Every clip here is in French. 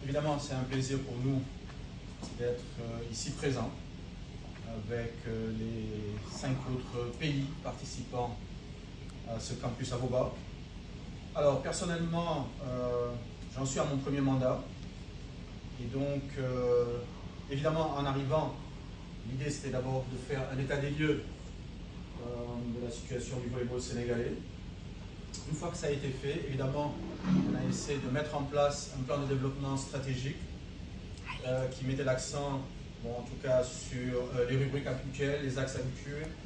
Évidemment, c'est un plaisir pour nous d'être ici présents avec les 5 autres pays participants à ce campus à Awoba. Alors, personnellement, j'en suis à mon premier mandat. Et donc, évidemment, en arrivant, l'idée c'était d'abord de faire un état des lieux de la situation du volleyball sénégalais. Une fois que ça a été fait, évidemment, on a essayé de mettre en place un plan de développement stratégique qui mettait l'accent, en tout cas, sur les rubriques habituelles, les axes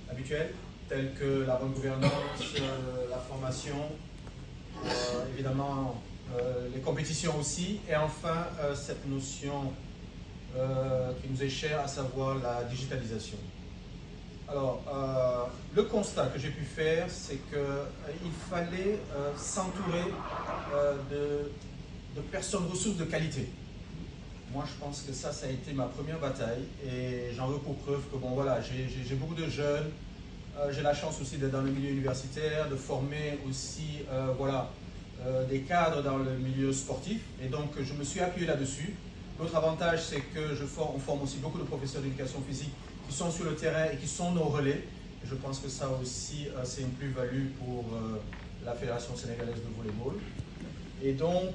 habituels, tels que la bonne gouvernance, la formation, évidemment, les compétitions aussi, et enfin, cette notion qui nous est chère, à savoir la digitalisation. Alors, le constat que j'ai pu faire, c'est qu'il fallait s'entourer de personnes ressources de qualité. Moi, je pense que ça a été ma première bataille et j'en veux pour preuve que, bon, voilà, j'ai beaucoup de jeunes, j'ai la chance aussi d'être dans le milieu universitaire, de former aussi, voilà, des cadres dans le milieu sportif et donc je me suis appuyé là-dessus. L'autre avantage, c'est que on forme aussi beaucoup de professeurs d'éducation physique qui sont sur le terrain et qui sont nos relais. Et je pense que ça aussi, c'est une plus-value pour la Fédération sénégalaise de volleyball. Et donc,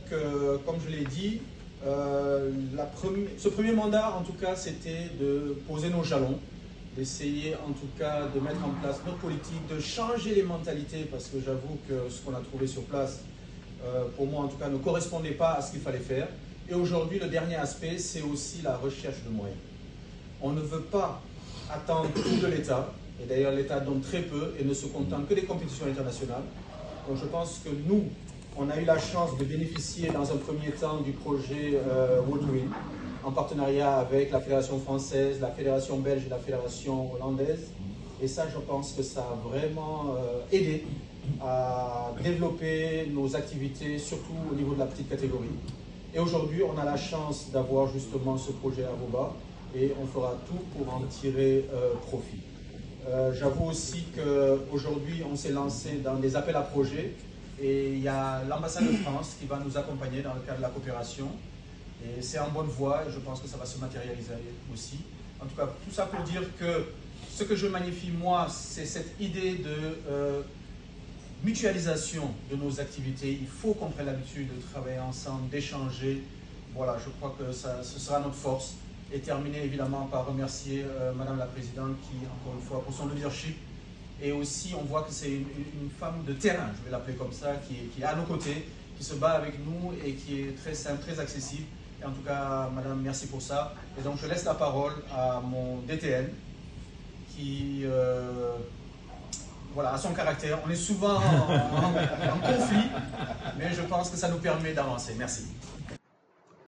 comme je l'ai dit, ce premier mandat, en tout cas, c'était de poser nos jalons, d'essayer en tout cas de mettre en place notre politique, de changer les mentalités, parce que j'avoue que ce qu'on a trouvé sur place, pour moi en tout cas, ne correspondait pas à ce qu'il fallait faire. Et aujourd'hui, le dernier aspect, c'est aussi la recherche de moyens. On ne veut pas attendre tout de l'État, et d'ailleurs l'État donne très peu et ne se contente que des compétitions internationales. Donc je pense que nous, on a eu la chance de bénéficier dans un premier temps du projet Woodwin, en partenariat avec la Fédération française, la Fédération belge et la Fédération hollandaise. Et ça, je pense que ça a vraiment aidé à développer nos activités, surtout au niveau de la petite catégorie. Et aujourd'hui, on a la chance d'avoir justement ce projet à Awoba et on fera tout pour en tirer profit. J'avoue aussi qu'aujourd'hui, on s'est lancé dans des appels à projets et il y a l'ambassade de France qui va nous accompagner dans le cadre de la coopération. Et c'est en bonne voie et je pense que ça va se matérialiser aussi. En tout cas, tout ça pour dire que ce que je magnifie, moi, c'est cette idée de mutualisation de nos activités. Il faut qu'on prenne l'habitude de travailler ensemble, d'échanger. Voilà, je crois que ce sera notre force. Et terminer évidemment par remercier Madame la Présidente qui, encore une fois, pour son leadership. Et aussi, on voit que c'est une femme de terrain, je vais l'appeler comme ça, qui est à nos côtés, qui se bat avec nous et qui est très simple, très accessible. Et en tout cas, Madame, merci pour ça. Et donc, je laisse la parole à mon DTN qui... voilà, à son caractère. On est souvent en conflit, mais je pense que ça nous permet d'avancer. Merci.